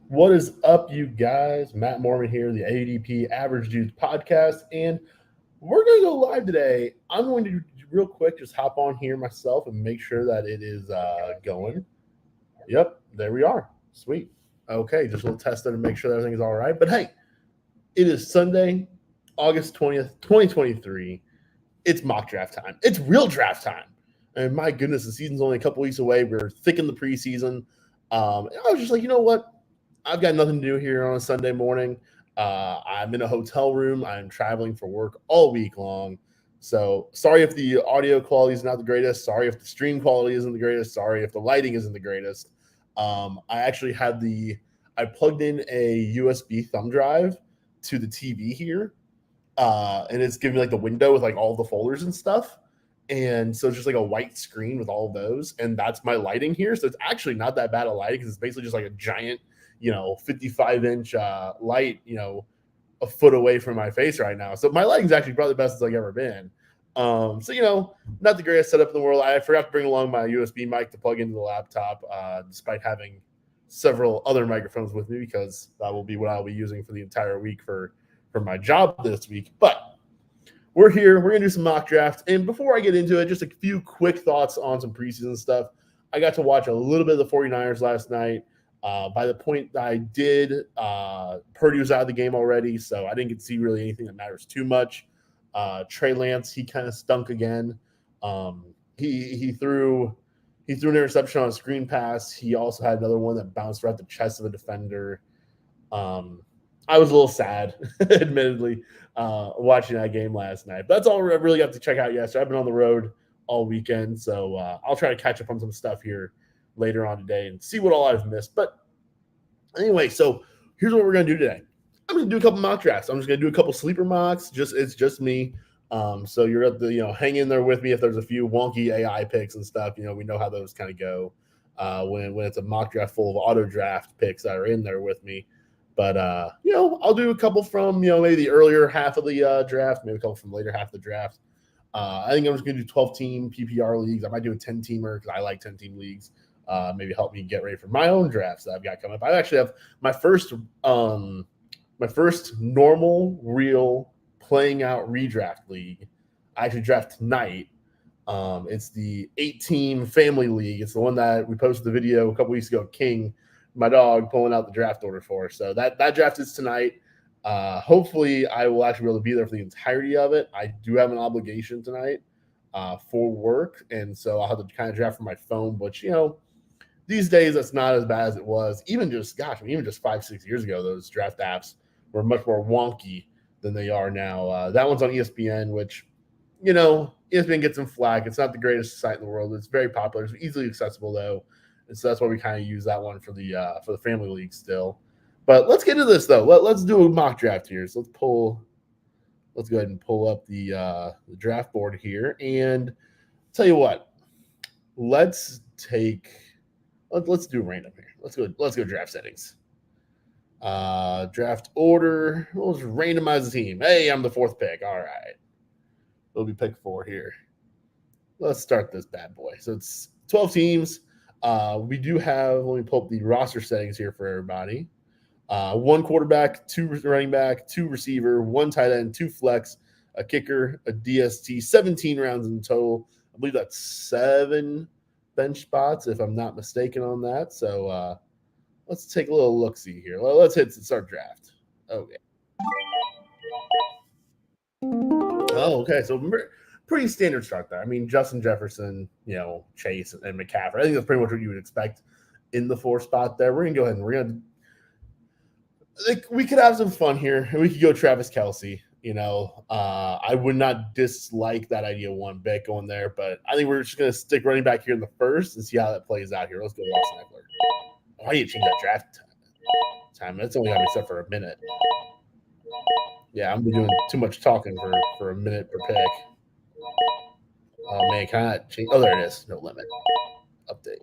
What is up, you guys? Matt Mormon here, the ADP Average Dudes podcast, and we're going to go live today. I'm going to real quick just hop on here myself and make sure that it is going. Yep, there we are. Sweet. Okay, just a little test there to make sure that everything is all right. But hey, it is Sunday, August 20th, 2023. It's mock draft time. It's real draft time. And my goodness, the season's only a couple weeks away. We're thick in the preseason. And I was just like, you know what? I've got nothing to do here on a Sunday morning. I'm in a hotel room. I'm traveling for work all week long. So sorry if the audio quality is not the greatest. Sorry if the stream quality isn't the greatest. Sorry if the lighting isn't the greatest. I actually had I plugged in a USB thumb drive to the TV here, and it's giving me like the window with like all the folders and stuff. And so it's just like a white screen with all of those, and that's my lighting here. So it's actually not that bad of lighting because it's basically just like a giant 55-inch light, a foot away from my face right now. So my lighting's actually probably the best it's like ever been. Not the greatest setup in the world. I forgot to bring along my USB mic to plug into the laptop, despite having several other microphones with me, because that will be what I'll be using for the entire week for my job this week. But we're here. We're going to do some mock drafts. And before I get into it, just a few quick thoughts on some preseason stuff. I got to watch a little bit of the 49ers last night. By the point that I did, Purdy was out of the game already, so I didn't get to see really anything that matters too much. Trey Lance, he kind of stunk again. He threw an interception on a screen pass. He also had another one that bounced right at the chest of a defender. I was a little sad, admittedly, watching that game last night. But that's all I really got to check out yesterday. I've been on the road all weekend, so I'll try to catch up on some stuff here later on today and see what all I've missed. But anyway, so here's what we're going to do today. I'm going to do a couple mock drafts. I'm just going to do a couple sleeper mocks. It's just me. So you're at the, hang in there with me if there's a few wonky AI picks and stuff. We know how those kind of go when it's a mock draft full of auto draft picks that are in there with me. But, I'll do a couple from, maybe the earlier half of the draft, maybe a couple from the later half of the draft. I think I'm just going to do 12-team PPR leagues. I might do a 10-teamer because I like 10-team leagues. Maybe help me get ready for my own drafts that I've got coming up. I actually have my first normal, real playing out redraft league. I actually draft tonight. It's the 8-team family league. It's the one that we posted the video a couple weeks ago. King, my dog, pulling out the draft order for. So that draft is tonight. Hopefully, I will actually be able to be there for the entirety of it. I do have an obligation tonight for work, and so I'll have to kind of draft from my phone. But these days, that's not as bad as it was. Even just 5-6 years ago, those draft apps were much more wonky than they are now. That one's on ESPN, which, ESPN gets some flack. It's not the greatest site in the world. It's very popular. It's easily accessible, though. And so that's why we kind of use that one for the family league still. But let's get into this, though. Let's do a mock draft here. So let's go ahead and pull up the draft board here. And tell you what, let's do random here. Let's go draft settings. Draft order. We'll just randomize the team. Hey, I'm the 4th pick. All right. It'll be pick 4 here. Let's start this bad boy. So it's 12 teams. We do have, let me pull up the roster settings here for everybody. 1 quarterback, 2 running back, 2 receiver, 1 tight end, 2 flex, a kicker, a DST, 17 rounds in total. I believe that's 7 bench spots, if I'm not mistaken on that. So let's take a little look-see here. Let's hit start draft. Okay. Oh, okay. So pretty standard start there. I mean, Justin Jefferson, Chase and McCaffrey. I think that's pretty much what you would expect in the 4 spot there. We're going to go ahead and we could have some fun here. We could go Travis Kelce. I would not dislike that idea one bit going there, but I think we're just going to stick running back here in the 1st and see how that plays out here. Let's go Austin Eckler. Why do you change that draft time? That's only got me set for a minute. Yeah, I'm doing too much talking for a minute per pick. Oh, man, can I change? Oh, there it is. No limit. Update.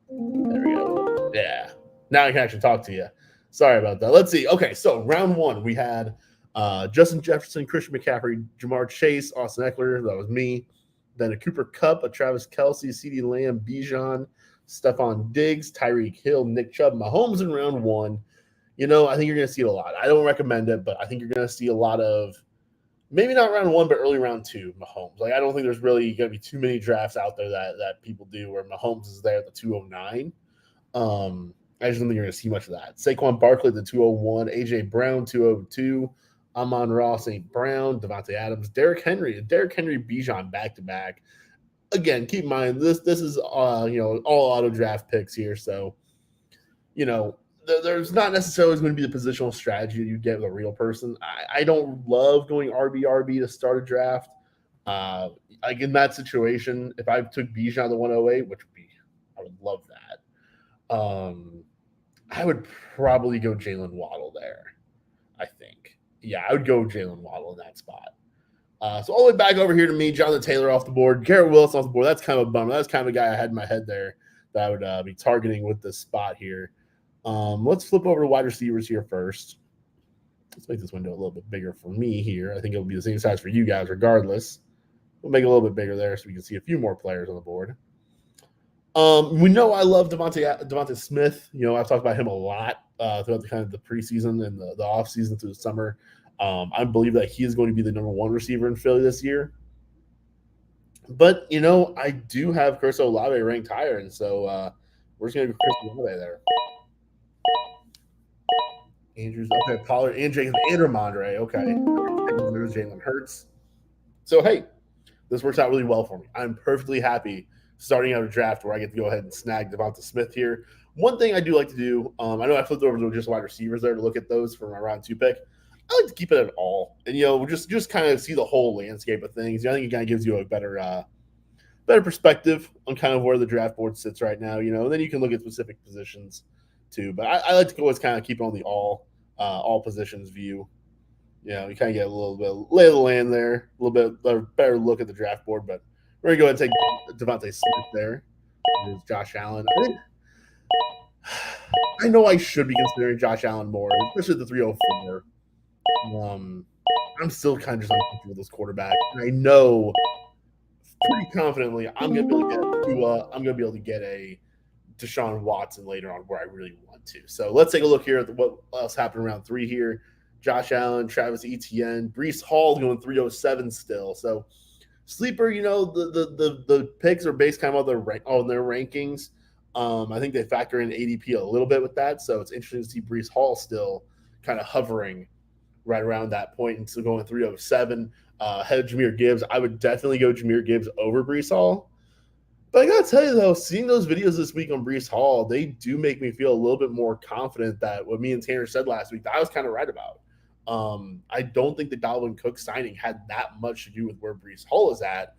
There we go. Yeah. Now I can actually talk to you. Sorry about that. Let's see. Okay, so round 1, we had Justin Jefferson, Christian McCaffrey, Jamar Chase, Austin Eckler. That was me. Then a Cooper Kupp, a Travis Kelce, CeeDee Lamb, Bijan, Stephon Diggs, Tyreek Hill, Nick Chubb, Mahomes in round one. I think you're going to see it a lot. I don't recommend it, but I think you're going to see a lot of maybe not round one, but early round two, Mahomes. Like I don't think there's really going to be too many drafts out there that people do where Mahomes is there at the 209. I just don't think you're going to see much of that. Saquon Barkley at the 201, AJ Brown 202, Amon-Ra St. Brown, Devontae Adams, Derrick Henry Bijan back to back. Again, keep in mind this is all auto draft picks here, so there's not necessarily going to be the positional strategy that you get with a real person. I don't love going RB to start a draft. Like in that situation, if I took Bijan the 108, which would be, I would love that. I would probably go Jalen Waddle there. I think, yeah, I would go Jalen Waddle in that spot. So all the way back over here to me, Jonathan Taylor off the board, Garrett Wilson off the board. That's kind of a bummer. That's kind of a guy I had in my head there that I would be targeting with this spot here. Let's flip over to wide receivers here first. Let's make this window a little bit bigger for me here. I think it'll be the same size for you guys regardless. We'll make it a little bit bigger there so we can see a few more players on the board. We know I love Devontae Smith. I've talked about him a lot throughout the kind of the preseason and the offseason through the summer. I believe that he is going to be the number one receiver in Philly this year. But, I do have Chris Olave ranked higher, and so we're just going to go Chris Olave there. Andrews, okay, Pollard, and Jacob, and Ramondre, okay. There's Jalen Hurts. So, hey, this works out really well for me. I'm perfectly happy starting out a draft where I get to go ahead and snag Devonta Smith here. One thing I do like to do, I know I flipped over to just wide receivers there to look at those for my round two pick. I like to keep it at all, and just kind of see the whole landscape of things. I think it kind of gives you a better perspective on kind of where the draft board sits right now. And then you can look at specific positions too. But I like to always kind of keep it on the all positions view. You kind of get a little bit of lay of the land there, a little bit better look at the draft board. But we're gonna go ahead and take Devontae Smith there. There's Josh Allen. I know I should be considering Josh Allen more, especially at the 304. I'm still kind of just uncomfortable with this quarterback, and I know pretty confidently I'm gonna be able to get Tua. I'm gonna be able to get a Deshaun Watson later on where I really want to. So let's take a look here at what else happened around 3 here. Josh Allen, Travis Etienne, Breece Hall going 307 still. So sleeper, the picks are based kind of on their rankings. I think they factor in ADP a little bit with that. So it's interesting to see Breece Hall still kind of hovering right around that point and still going 307. Head of Jahmyr Gibbs. I would definitely go Jahmyr Gibbs over Breece Hall. But I got to tell you, though, seeing those videos this week on Breece Hall, they do make me feel a little bit more confident that what me and Tanner said last week, that I was kind of right about. I don't think the Dalvin Cook signing had that much to do with where Breece Hall is at.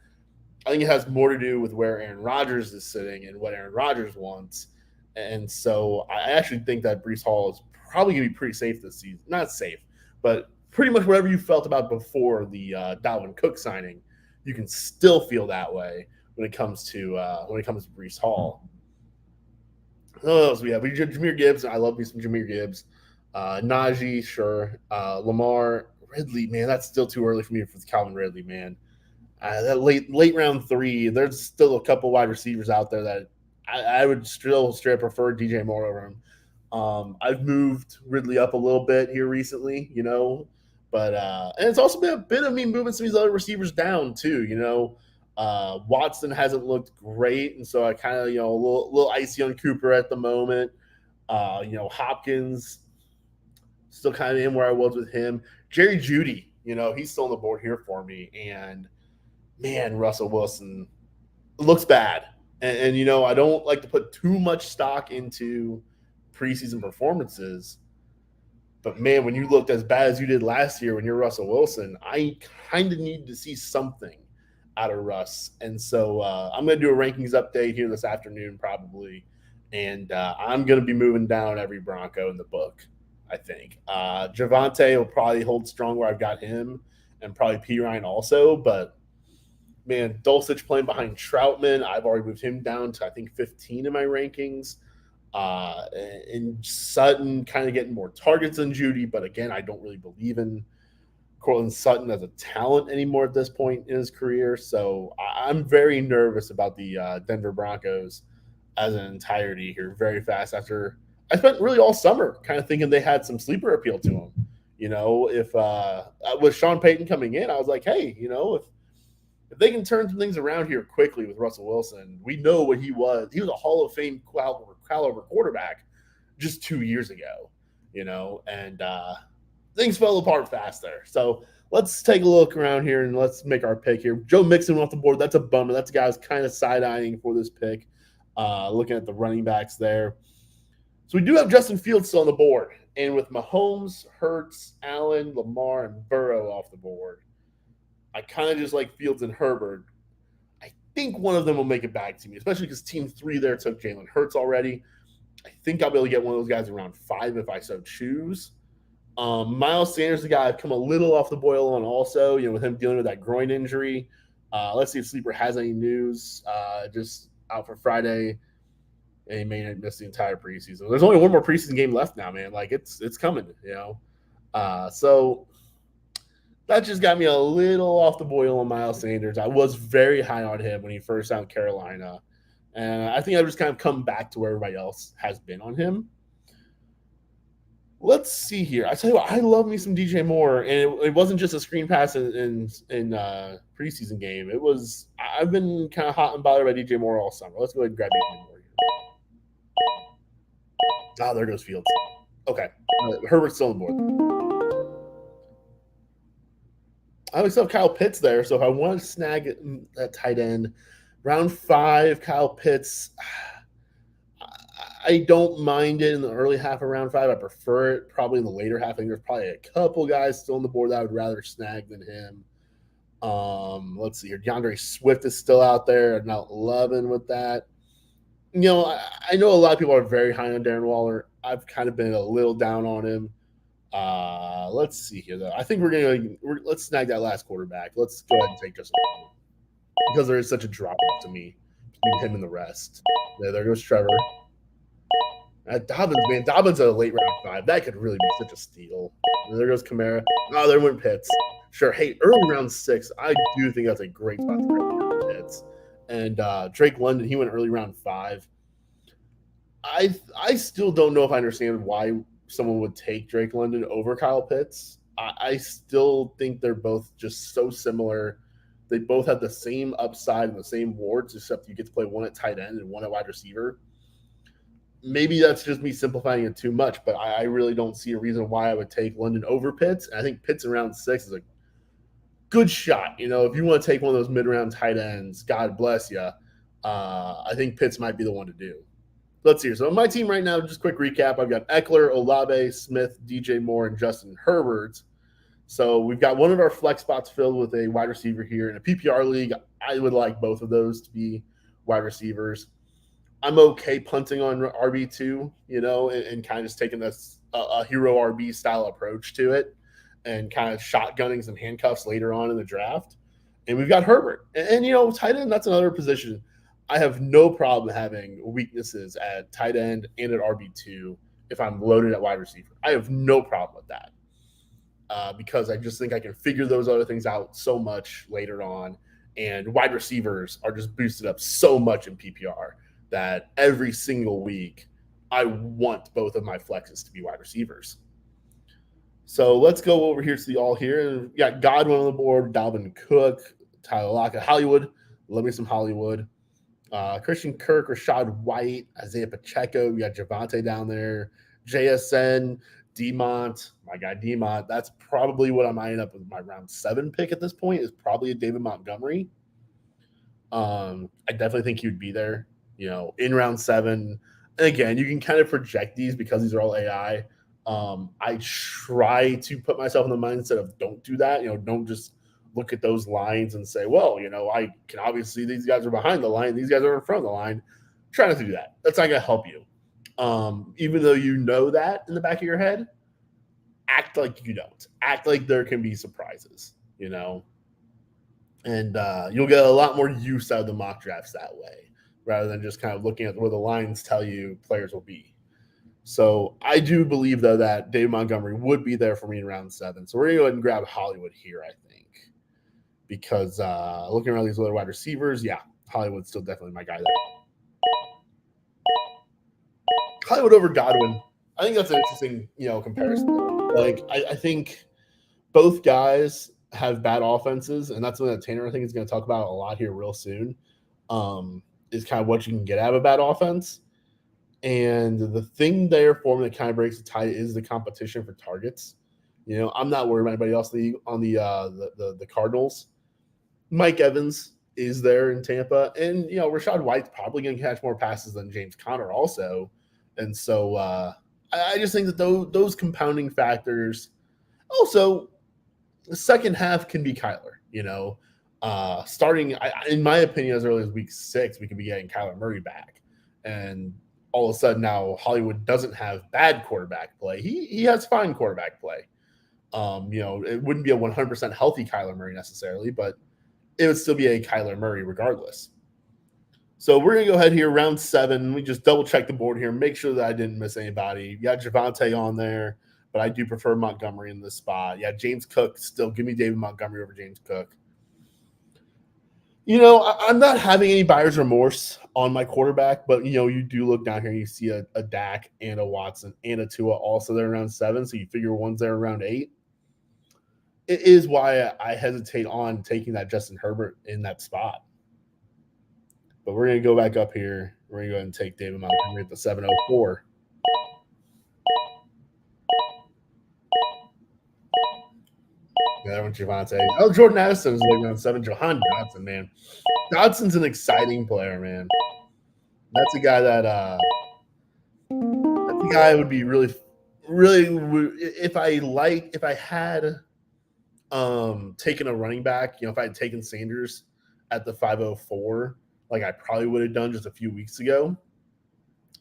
I think it has more to do with where Aaron Rodgers is sitting and what Aaron Rodgers wants. And so I actually think that Breece Hall is probably going to be pretty safe this season. Not safe, but pretty much whatever you felt about before the Dalvin Cook signing, you can still feel that way when it comes to Breece Hall. What else we have? We did Jahmyr Gibbs. I love me some Jahmyr Gibbs. Najee, sure. Lamar, Ridley, man, that's still too early for me for Calvin Ridley, man. That late round 3, there's still a couple wide receivers out there that I would still straight prefer DJ Moore over him. I've moved Ridley up a little bit here recently, but and it's also been a bit of me moving some of these other receivers down too, Watson hasn't looked great, and so I kind of, a little icy on Cooper at the moment. Hopkins still kind of in where I was with him. Jerry Jeudy, he's still on the board here for me, and man, Russell Wilson looks bad. And I don't like to put too much stock into preseason performances, but man, when you looked as bad as you did last year when you're Russell Wilson, I kind of need to see something out of Russ. And so I'm going to do a rankings update here this afternoon probably, and I'm going to be moving down every Bronco in the book, I think. Javonte will probably hold strong where I've got him, and probably P. Ryan also, but man, Dulcich playing behind Troutman, I've already moved him down to, I think, 15 in my rankings. And Sutton kind of getting more targets than Judy, but again, I don't really believe in Cortland Sutton as a talent anymore at this point in his career. So I'm very nervous about the Denver Broncos as an entirety here very fast after I spent really all summer kind of thinking they had some sleeper appeal to them. If with Sean Payton coming in, I was like, hey, if they can turn some things around here quickly with Russell Wilson, we know what he was. He was a Hall of Fame caliber quarterback just 2 years ago, and things fell apart fast there. So let's take a look around here and let's make our pick here. Joe Mixon off the board. That's a bummer. That's a guy who's kind of side eyeing for this pick. Looking at the running backs there. So we do have Justin Fields still on the board. And with Mahomes, Hurts, Allen, Lamar, and Burrow off the board, I kind of just like Fields and Herbert. I think one of them will make it back to me, especially because Team 3 there took Jalen Hurts already. I think I'll be able to get one of those guys around 5 if I so choose. Miles Sanders, the guy I've come a little off the boil on also, with him dealing with that groin injury. Let's see if Sleeper has any news. Just out for Friday. And he may miss the entire preseason. There's only one more preseason game left now, man. Like it's coming, So that just got me a little off the boil on Miles Sanders. I was very high on him when he first out in Carolina. And I think I've just kind of come back to where everybody else has been on him. Let's see here. I tell you what, I love me some DJ Moore, and it wasn't just a screen pass in preseason game. I've been kind of hot and bothered by DJ Moore all summer. Let's go ahead and grab DJ Moore here. Oh, there goes Fields. Okay, Herbert's still on board. I still have Kyle Pitts there, so if I want to snag that tight end, round 5, Kyle Pitts. I don't mind it in the early half of round 5. I prefer it probably in the later half. I think there's probably a couple guys still on the board that I would rather snag than him. Let's see here. DeAndre Swift is still out there. I'm not loving with that. I know a lot of people are very high on Darren Waller. I've kind of been a little down on him. Let's see here, though. I think let's snag that last quarterback. Let's go ahead and take Justin Fields because there is such a drop off to me between him and the rest. There goes Trevor. Dobbins, man. Dobbins at a late round 5. That could really be such a steal. And there goes Kamara. Oh, there went Pitts. Sure. Hey, early round 6, I do think that's a great spot to grab Pitts. And Drake London, he went early round 5. I still don't know if I understand why someone would take Drake London over Kyle Pitts. I still think they're both just so similar. They both have the same upside and the same wards, except you get to play one at tight end and one at wide receiver. Maybe that's just me simplifying it too much, but I really don't see a reason why I would take London over Pitts. And I think Pitts in round 6 is a good shot. If you want to take one of those mid-round tight ends, God bless you. I think Pitts might be the one to do. Let's see here. So on my team right now, just quick recap. I've got Eckler, Olave, Smith, DJ Moore, and Justin Herbert. So we've got one of our flex spots filled with a wide receiver here. In a PPR league, I would like both of those to be wide receivers. I'm okay punting on RB2, and kind of just taking this a hero RB style approach to it and kind of shotgunning some handcuffs later on in the draft. And we've got Herbert. And tight end, that's another position. I have no problem having weaknesses at tight end and at RB2 if I'm loaded at wide receiver. I have no problem with that because I just think I can figure those other things out so much later on. And wide receivers are just boosted up so much in PPR that every single week I want both of my flexes to be wide receivers. So let's go over here to the all here. And we got Godwin on the board, Dalvin Cook, Tyler Lockett, Hollywood. Love me some Hollywood. Christian Kirk, Rashad White, Isaiah Pacheco. We got Javante down there. JSN, Demont. My guy Demont. That's probably what I'm eyeing up with my round 7 pick at this point is probably a David Montgomery. I definitely think he would be there. In round 7. And again, you can kind of project these because these are all AI. I try to put myself in the mindset of don't do that. Don't just look at those lines and say, well, I can obviously these guys are behind the line. These guys are in front of the line. Try not to do that. That's not going to help you. Even though you know that in the back of your head, act like you don't. Act like there can be surprises, and you'll get a lot more use out of the mock drafts that way rather than just kind of looking at where the lines tell you players will be. So I do believe, though, that David Montgomery would be there for me in round 7. So we're going to go ahead and grab Hollywood here, I think, because looking around these other wide receivers, yeah, Hollywood's still definitely my guy there. Hollywood over Godwin. I think that's an interesting, comparison. Like, I think both guys have bad offenses, and that's something that Tanner, I think, is going to talk about a lot here real soon. Is kind of what you can get out of a bad offense. And the thing there for me that kind of breaks the tie is the competition for targets. I'm not worried about anybody else on the Cardinals. Mike Evans is there in Tampa, and Rachaad White's probably going to catch more passes than James Conner also. And so I just think that those compounding factors. Also, the second half can be Kyler. Starting, in my opinion, as early as week 6, we could be getting Kyler Murray back, and all of a sudden now Hollywood doesn't have bad quarterback play. He has fine quarterback play. It wouldn't be a 100% healthy Kyler Murray necessarily, but it would still be a Kyler Murray regardless. So we're going to go ahead here, round 7. We just double check the board here, make sure that I didn't miss anybody. You got Javonte on there, but I do prefer Montgomery in this spot. Yeah, James Cook still. Give me David Montgomery over James Cook. I'm not having any buyer's remorse on my quarterback, but, you do look down here and you see a Dak and a Watson and a Tua also there around 7, so you figure one's there around 8. It is why I hesitate on taking that Justin Herbert in that spot. But we're going to go back up here. We're going to go ahead and take David Montgomery at the 704. Yeah, that one's Javonte. Oh, Jordan Addison is like around 7. Jahan Dotson, man. Dotson's an exciting player, man. That's a guy that would be really, really, if I had taken a running back, if I had taken Sanders at the 504, like I probably would have done just a few weeks ago,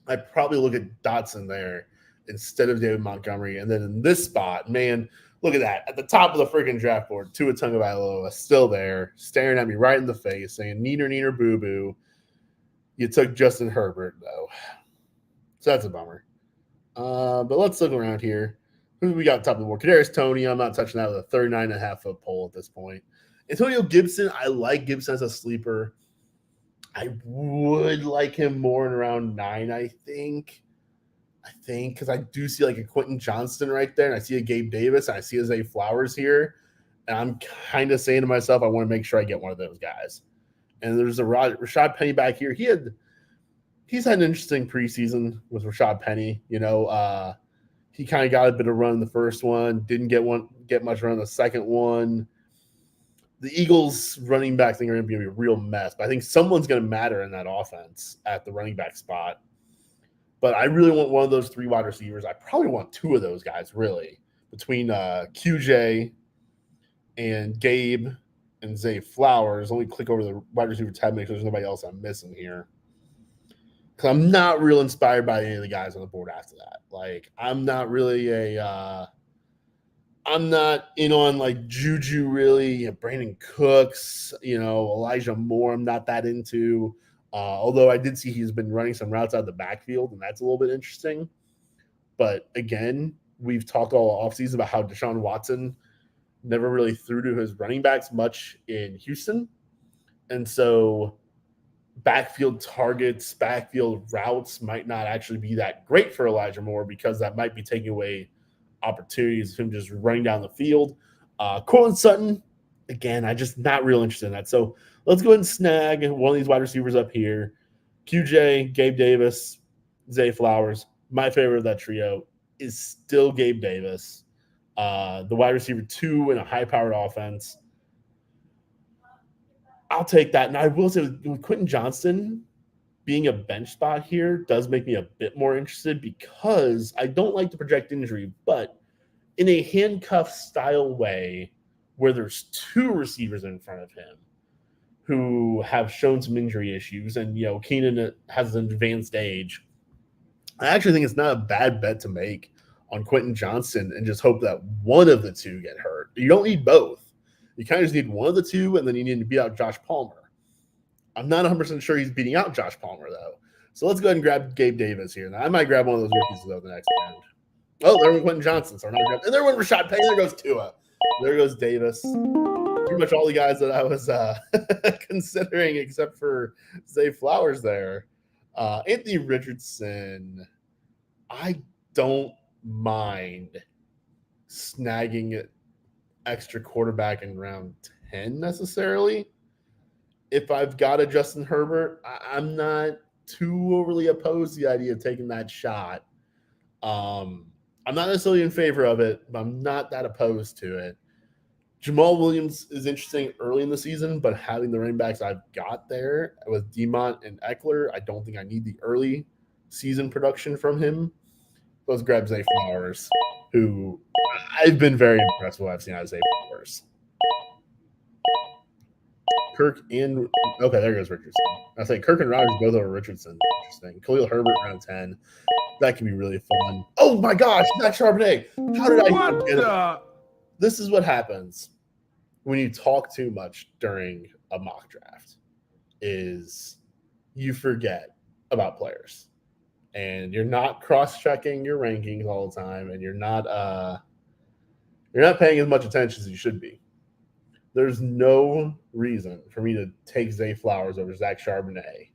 I'd probably look at Dotson there instead of David Montgomery. And then in this spot, man, look at that. At the top of the freaking draft board, Tua Tagovailoa still there, staring at me right in the face, saying, neener, neener, boo-boo. You took Justin Herbert, though. So that's a bummer. But let's look around here. Who do we got at the top of the board? Kadarius Toney. I'm not touching that with a 39.5-foot pole at this point. Antonio Gibson. I like Gibson as a sleeper. I would like him more in around 9, I think, because I do see like a Quentin Johnston right there, and I see a Gabe Davis, and I see a Zay Flowers here, and I'm kind of saying to myself, I want to make sure I get one of those guys. And there's a Rashad Penny back here. He's had an interesting preseason with Rashad Penny. He kind of got a bit of run in the first one, didn't get much run in the second one. The Eagles running back thing are going to be a real mess, but I think someone's going to matter in that offense at the running back spot. But I really want one of those 3 wide receivers. I probably want 2 of those guys, really, between QJ and Gabe and Zay Flowers. Let me click over the wide receiver tab, make sure there's nobody else I'm missing here. Because I'm not real inspired by any of the guys on the board after that. Like, I'm not really I'm not in on like Juju really, Brandon Cooks, Elijah Moore. I'm not that into. Although I did see he's been running some routes out of the backfield, and that's a little bit interesting. But again, we've talked all offseason about how Deshaun Watson never really threw to his running backs much in Houston. And so backfield targets, backfield routes might not actually be that great for Elijah Moore, because that might be taking away opportunities of him just running down the field. Cortland Sutton, again, I just not real interested in that. So let's go ahead and snag one of these wide receivers up here. QJ, Gabe Davis, Zay Flowers. My favorite of that trio is still Gabe Davis. The wide receiver 2 in a high-powered offense. I'll take that. And I will say with Quentin Johnston being a bench spot here does make me a bit more interested, because I don't like to project injury, but in a handcuff style way where there's 2 receivers in front of him who have shown some injury issues, and Keenan has an advanced age, I actually think it's not a bad bet to make on Quentin Johnston and just hope that one of the 2 get hurt. You don't need both. You kind of just need one of the 2, and then you need to beat out Josh Palmer. I'm not 100% sure he's beating out Josh Palmer, though. So let's go ahead and grab Gabe Davis here. Now, I might grab one of those rookies, though, the next round. Oh, there went Quentin Johnston. So and there went Rashad Penny. There goes Tua. There goes Davis. Pretty much all the guys that I was considering, except for Zay Flowers there. Anthony Richardson. I don't mind snagging extra quarterback in round 10 necessarily. If I've got a Justin Herbert, I'm not too overly opposed to the idea of taking that shot. I'm not necessarily in favor of it, but I'm not that opposed to it. Jamal Williams is interesting early in the season, but having the running backs I've got there with Demont and Eckler, I don't think I need the early season production from him. Let's grab Zay Flowers, who I've been very impressed with what I've seen out of Zay Flowers. Kirk and okay, there goes Richardson. I say Kirk and Rodgers both over Richardson. Interesting. Khalil Herbert round 10. That can be really fun. Oh my gosh, Zach Charbonnet. How did I forget it? This is what happens when you talk too much during a mock draft is you forget about players. And you're not cross-checking your rankings all the time, and you're not paying as much attention as you should be. There's no reason for me to take Zay Flowers over Zach Charbonnet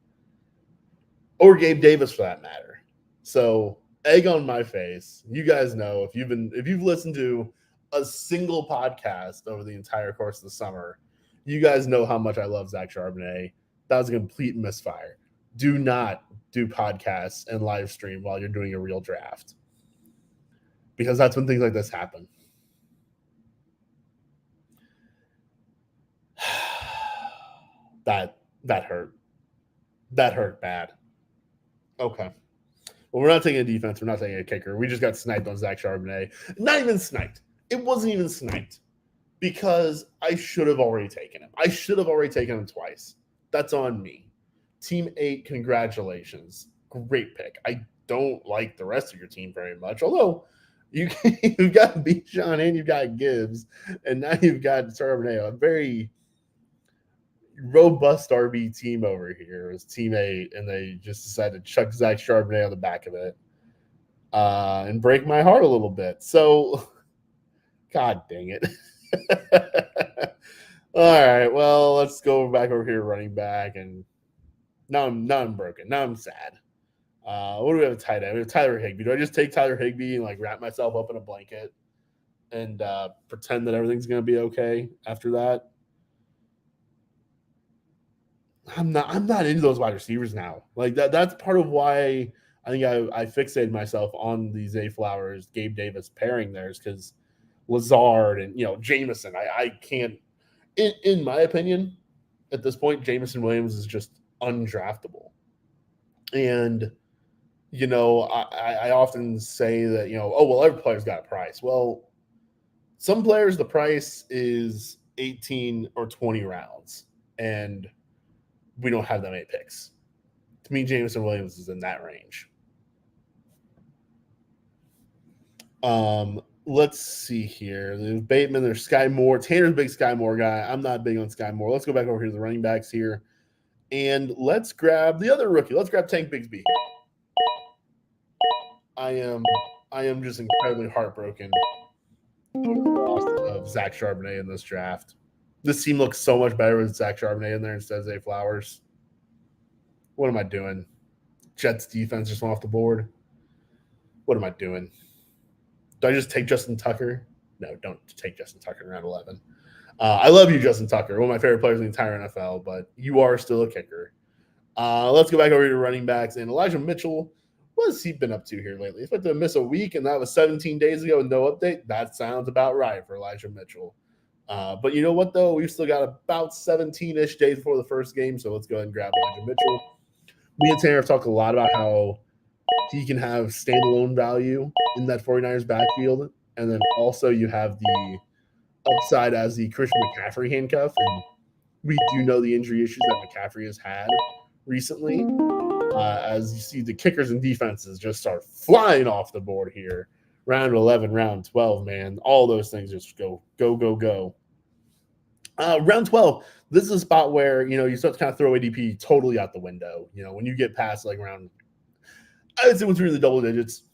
or Gabe Davis for that matter. So, egg on my face. You guys know if you've listened to a single podcast over the entire course of the summer, you guys know how much I love Zach Charbonnet. That was a complete misfire. Do not do podcasts and live stream while you're doing a real draft, because that's when things like this happen. That hurt. That hurt bad. Okay. Well, we're not taking a defense. We're not taking a kicker. We just got sniped on Zach Charbonnet. Not even sniped. It wasn't even sniped because I should have already taken him. I should have already taken him twice. That's on me. Team 8, congratulations. Great pick. I don't like the rest of your team very much, although you've got Bijan and you've got Gibbs, and now you've got Charbonnet. A very robust RB team over here. It was Team 8, and they just decided to chuck Zach Charbonnet on the back of it and break my heart a little bit. So, God dang it. All right, well, let's go back over here running back, and now I'm broken. Now I'm sad. What do we have a tight end? We have Tyler Higbee. Do I just take Tyler Higbee and like wrap myself up in a blanket and pretend that everything's going to be okay after that? I'm not into those wide receivers now. Like that's part of why I think I fixated myself on the Zay Flowers, Gabe Davis pairing there is because Lazard and Jameson. I can't in my opinion, at this point, Jameson Williams is just undraftable. And I often say that, oh well, every player's got a price. Well, some players the price is 18 or 20 rounds. And we don't have that many picks. To me, Jameson Williams is in that range. Let's see here. There's Bateman, there's Sky Moore. Tanner's a big Sky Moore guy. I'm not big on Sky Moore. Let's go back over here to the running backs here. And let's grab the other rookie. Let's grab Tank Bigsby. I am just incredibly heartbroken over the loss of Zach Charbonnet in this draft. This team looks so much better with Zach Charbonnet in there instead of Zay Flowers. What am I doing? Jets defense just went off the board. What am I doing? Do I just take Justin Tucker? No, don't take Justin Tucker in round 11. I love you, Justin Tucker, one of my favorite players in the entire NFL, but you are still a kicker. Let's go back over to running backs. And Elijah Mitchell, what has he been up to here lately? He's about to miss a week, and that was 17 days ago with no update. That sounds about right for Elijah Mitchell. But you know what, though? We've still got about 17-ish days before the first game, so let's go ahead and grab Elijah Mitchell. Me and Tanner have talked a lot about how he can have standalone value in that 49ers backfield, and then also you have the upside as the Christian McCaffrey handcuff, and we do know the injury issues that McCaffrey has had recently. As you see, the kickers and defenses just start flying off the board here. Round 11, round 12, man. All those things just go. Round 12, this is a spot where, you start to kind of throw ADP totally out the window. When you get past like round, I would say once you're in the double digits,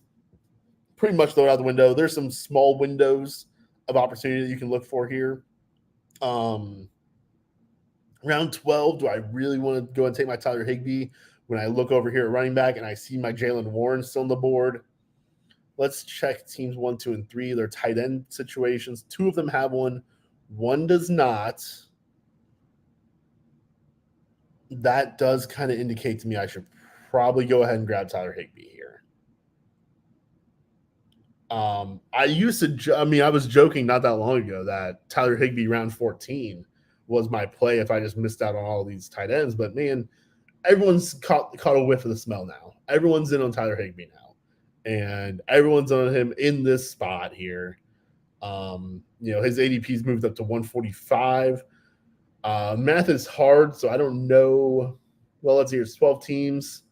pretty much throw it out the window. There's some small windows of opportunity that you can look for here. Round 12, do I really want to go and take my Tyler Higbee when I look over here at running back and I see my Jalen Warren still on the board? Let's check teams 1, 2, and 3. Their tight end situations. 2 of them have one does not. That does kind of indicate to me I should probably go ahead and grab Tyler Higbee here. I used to, I was joking not that long ago that Tyler Higbee round 14 was my play if I just missed out on all these tight ends. But man, everyone's caught a whiff of the smell now. Everyone's in on Tyler Higbee now, and everyone's on him in this spot here. His ADP's moved up to 145. Math is hard, so I don't know. Well, let's see. It's 12 teams.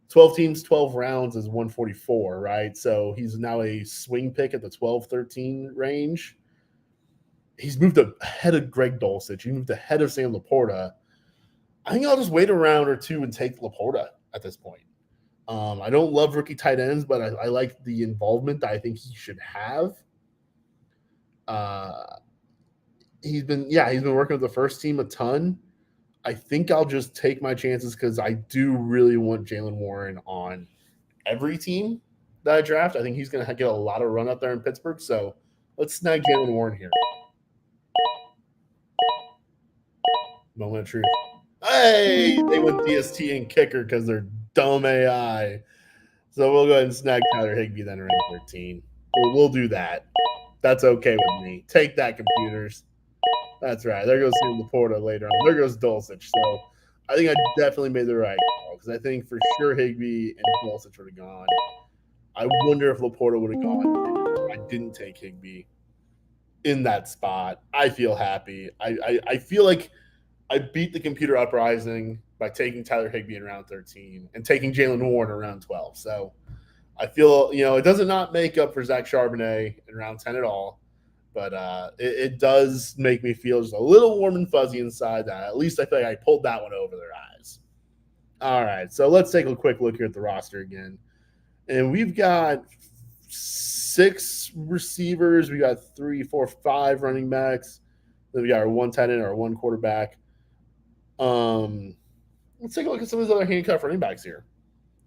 12 teams, 12 rounds is 144, right? So he's now a swing pick at the 12-13 range. He's moved ahead of Greg Dulcich. He moved ahead of Sam Laporta. I think I'll just wait a round or two and take Laporta at this point. I don't love rookie tight ends, but I like the involvement that I think he should have. He's been working with the first team a ton. I think I'll just take my chances because I do really want Jaylen Warren on every team that I draft. I think he's going to get a lot of run up there in Pittsburgh. So let's snag Jaylen Warren here. Moment of truth. Hey, they went DST and kicker because they're dumb AI. So we'll go ahead and snag Tyler Higbee then around 13. We'll do that. That's okay with me. Take that, computers. That's right. There goes Sam Laporta later on. There goes Dulcich. So I think I definitely made the right call because I think for sure Higbee and Dulcich would have gone. I wonder if Laporta would have gone. I didn't take Higbee in that spot. I feel happy. I feel like I beat the computer uprising by taking Tyler Higbee in round 13 and taking Jaylen Warren around 12. So I feel, it doesn't not make up for Zach Charbonnet in round 10 at all. But it does make me feel just a little warm and fuzzy inside that. At least I feel like I pulled that one over their eyes. All right, so let's take a quick look here at the roster again. And we've got 6 receivers. We got 3, 4, 5 running backs. Then we got our 1 tight end, our 1 quarterback. Let's take a look at some of these other handcuff running backs here.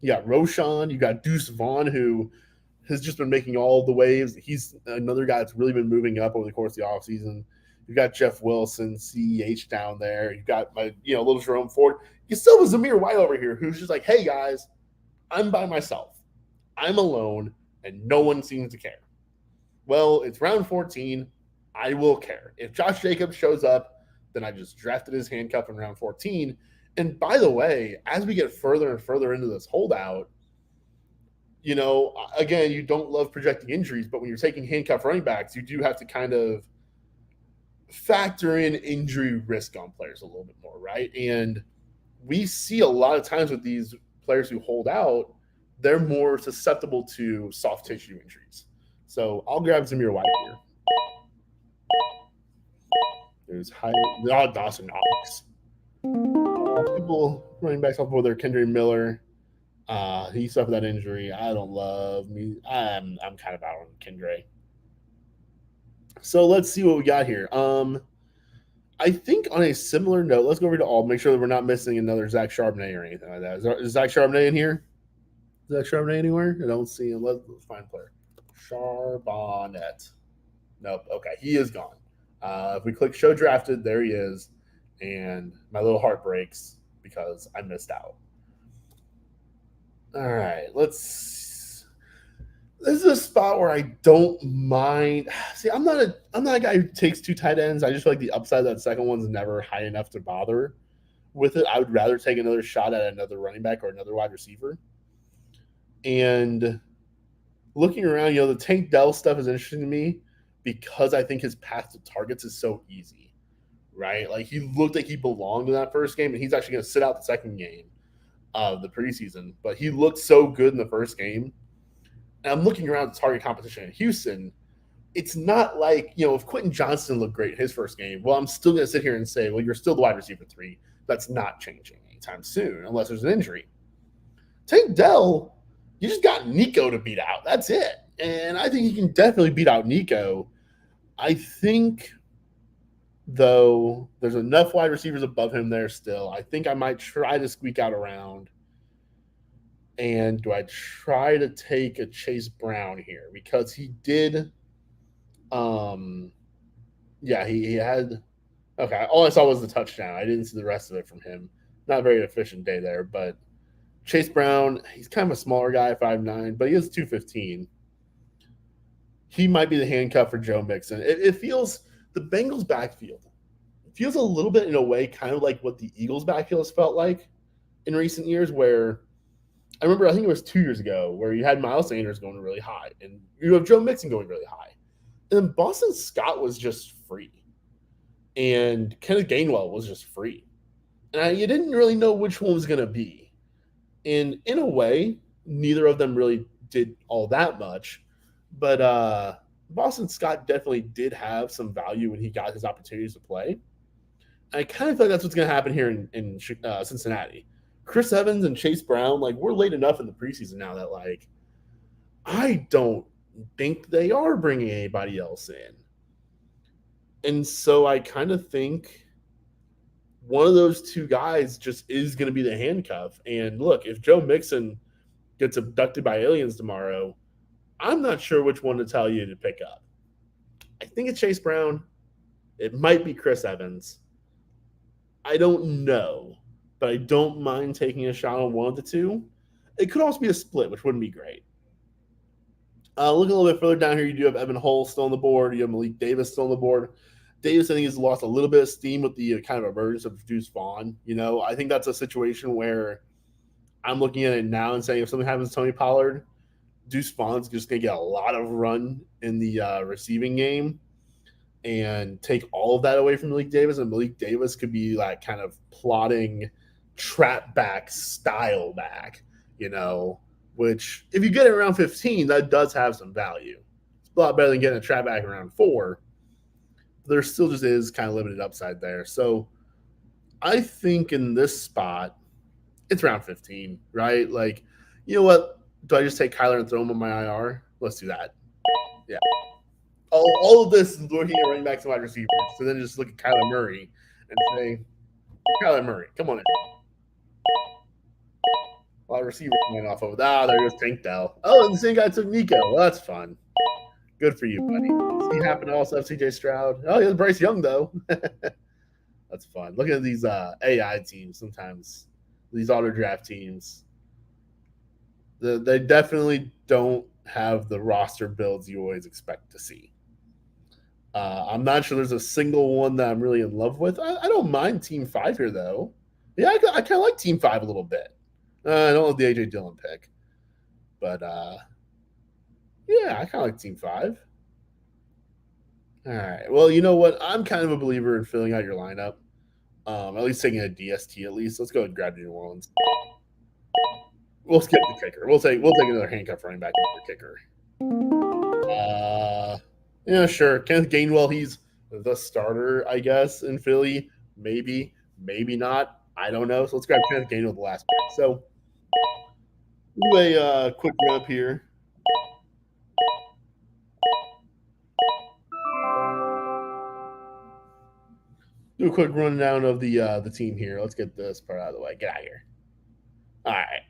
You got Roshan. You got Deuce Vaughn, who has just been making all the waves. He's another guy that's really been moving up over the course of the offseason. You've got Jeff Wilson, CEH down there. You've got my, little Jerome Ford. You still have Zamir White over here, who's just like, hey, guys, I'm by myself. I'm alone, and no one seems to care. Well, it's round 14. I will care. If Josh Jacobs shows up, then I just drafted his handcuff in round 14. And by the way, as we get further and further into this holdout, again, you don't love projecting injuries, but when you're taking handcuff running backs, you do have to kind of factor in injury risk on players a little bit more, right? And we see a lot of times with these players who hold out, they're more susceptible to soft tissue injuries. So I'll grab Zamir White here. There's Dawson Knox. People running backs off over there, Kendra Miller. He suffered that injury. I don't love me. I'm kind of out on Kendra. So let's see what we got here. I think on a similar note, let's go over to all. Make sure that we're not missing another Zach Charbonnet or anything like that. Is Zach Charbonnet in here? Is Zach Charbonnet anywhere? I don't see him. Let's find player. Charbonnet. Nope. Okay, he is gone. If we click show drafted, there he is. And my little heart breaks because I missed out. All right, this is a spot where I don't mind. See, I'm not a guy who takes 2 tight ends. I just feel like the upside of that second one's never high enough to bother with it. I would rather take another shot at another running back or another wide receiver. And looking around, the Tank Dell stuff is interesting to me because I think his path to targets is so easy, right? Like he looked like he belonged in that first game, and he's actually going to sit out the second game of the preseason, but he looked so good in the first game. And I'm looking around at the target competition in Houston. It's not like, if Quentin Johnston looked great in his first game, well, I'm still going to sit here and say, well, you're still the wide receiver 3. That's not changing anytime soon unless there's an injury. Tank Dell, you just got Nico to beat out. That's it. And I think he can definitely beat out Nico. I think, though, there's enough wide receivers above him there still. I think I might try to squeak out around. And do I try to take a Chase Brown here? Because he did, um, yeah, he had, okay, all I saw was the touchdown. I didn't see the rest of it from him. Not a very efficient day there, but Chase Brown, he's kind of a smaller guy, 5'9", but he is 215. He might be the handcuff for Joe Mixon. It feels, the Bengals backfield feels a little bit in a way kind of like what the Eagles backfield has felt like in recent years, where I remember, I think it was 2 years ago, where you had Miles Sanders going really high and you have Joe Mixon going really high. And then Boston Scott was just free. And Kenneth Gainwell was just free. And you didn't really know which one was going to be. And in a way, neither of them really did all that much. But Boston Scott definitely did have some value when he got his opportunities to play. I kind of feel like that's what's going to happen here in Cincinnati. Chris Evans and Chase Brown, like, we're late enough in the preseason now that, like, I don't think they are bringing anybody else in. And so I kind of think one of those two guys just is going to be the handcuff. And look, if Joe Mixon gets abducted by aliens tomorrow, I'm not sure which one to tell you to pick up. I think it's Chase Brown. It might be Chris Evans. I don't know, but I don't mind taking a shot on one of the two. It could also be a split, which wouldn't be great. Looking a little bit further down here, you do have Evan Hull still on the board. You have Malik Davis still on the board. Davis, I think, has lost a little bit of steam with the kind of emergence of Deuce Vaughn. You know, I think that's a situation where I'm looking at it now and saying if something happens to Tony Pollard, Deuce Vaughn's just going to get a lot of run in the receiving game and take all of that away from Malik Davis. And Malik Davis could be like kind of plotting trap back style back, you know, which if you get it around 15, that does have some value. It's a lot better than getting a trap back around 4. There still just is kind of limited upside there. So I think in this spot, it's around 15, right? Like, you know what? Do I just take Kyler and throw him on my IR? Let's do that. Yeah. All of this is looking at running backs and wide receivers. So then just look at Kyler Murray and say, Kyler Murray, come on in. Wide receiver coming off of there goes Tank Dell. Oh, and the same guy took Nico. Well, that's fun. Good for you, buddy. He happened to also have CJ Stroud. Oh, he has Bryce Young, though. That's fun. Looking at these AI teams sometimes, these auto draft teams, they definitely don't have the roster builds you always expect to see. I'm not sure there's a single one that I'm really in love with. I don't mind Team 5 here, though. Yeah, I kind of like Team 5 a little bit. I don't love the A.J. Dillon pick. But, yeah, I kind of like Team 5. All right. Well, you know what? I'm kind of a believer in filling out your lineup. At least taking a DST at least. Let's go and grab New Orleans. We'll skip the kicker. We'll take another handcuff running back for kicker. Yeah, sure. Kenneth Gainwell, he's the starter, I guess, in Philly. Maybe not. I don't know. So let's grab Kenneth Gainwell the last pick. So do a quick run up here. Do a quick rundown of the team here. Let's get this part out of the way. Get out of here. All right.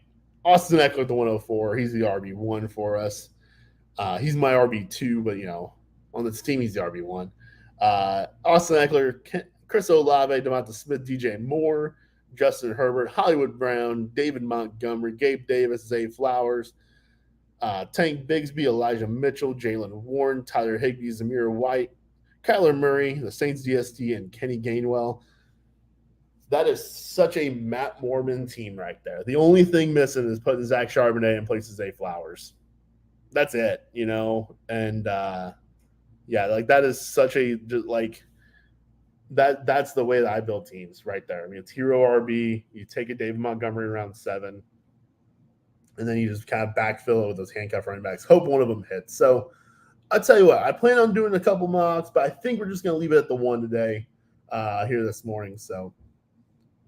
Austin Eckler at the 104. He's the RB1 for us. He's my RB2, but, you know, on this team, he's the RB1. Austin Eckler, Chris Olave, DeVonta Smith, DJ Moore, Justin Herbert, Hollywood Brown, David Montgomery, Gabe Davis, Zay Flowers, Tank Bigsby, Elijah Mitchell, Jalen Warren, Tyler Higbee, Zamir White, Kyler Murray, the Saints DST, and Kenny Gainwell. That is such a Matt Mormon team right there. The only thing missing is putting Zach Charbonnet in place of Zay Flowers. That's it, you know? And, yeah, like that is such a, like, that's the way that I build teams right there. I mean, it's hero RB. You take a David Montgomery around 7, and then you just kind of backfill it with those handcuff running backs. Hope one of them hits. So I'll tell you what, I plan on doing a couple mocks, but I think we're just going to leave it at the 1 today here this morning. So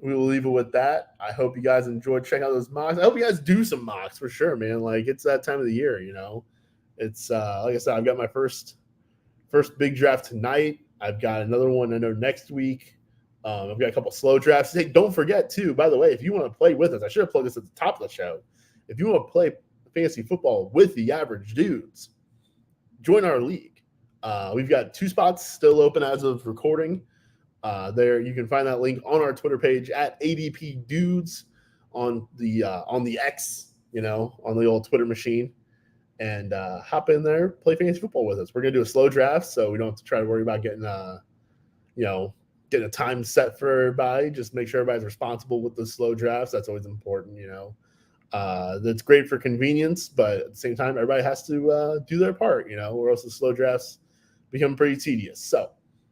we will leave it with that. I hope you guys enjoyed checking out those mocks. I hope you guys do some mocks for sure, man. Like, it's that time of the year, you know. It's like I said, I've got my first big draft tonight. I've got another one I know next week. I've got a couple slow drafts. Hey, don't forget too, by the way, if you want to play with us, I should have plugged this at the top of the show. if you want to play fantasy football with the average dudes, join our league. We've got 2 spots still open as of recording. There, you can find that link on our Twitter page at ADP Dudes on the X, on the old Twitter machine, and hop in there, play fantasy football with us. We're gonna do a slow draft, so we don't have to try to worry about getting getting a time set for everybody. Just make sure everybody's responsible with the slow drafts. That's always important. That's great for convenience, but at the same time, everybody has to do their part, or else the slow drafts become pretty tedious. So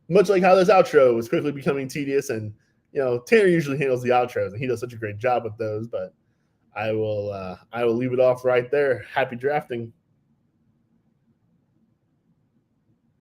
much like how this outro was quickly becoming tedious, and Tanner usually handles the outros, and he does such a great job with those. But I will leave it off right there. Happy drafting.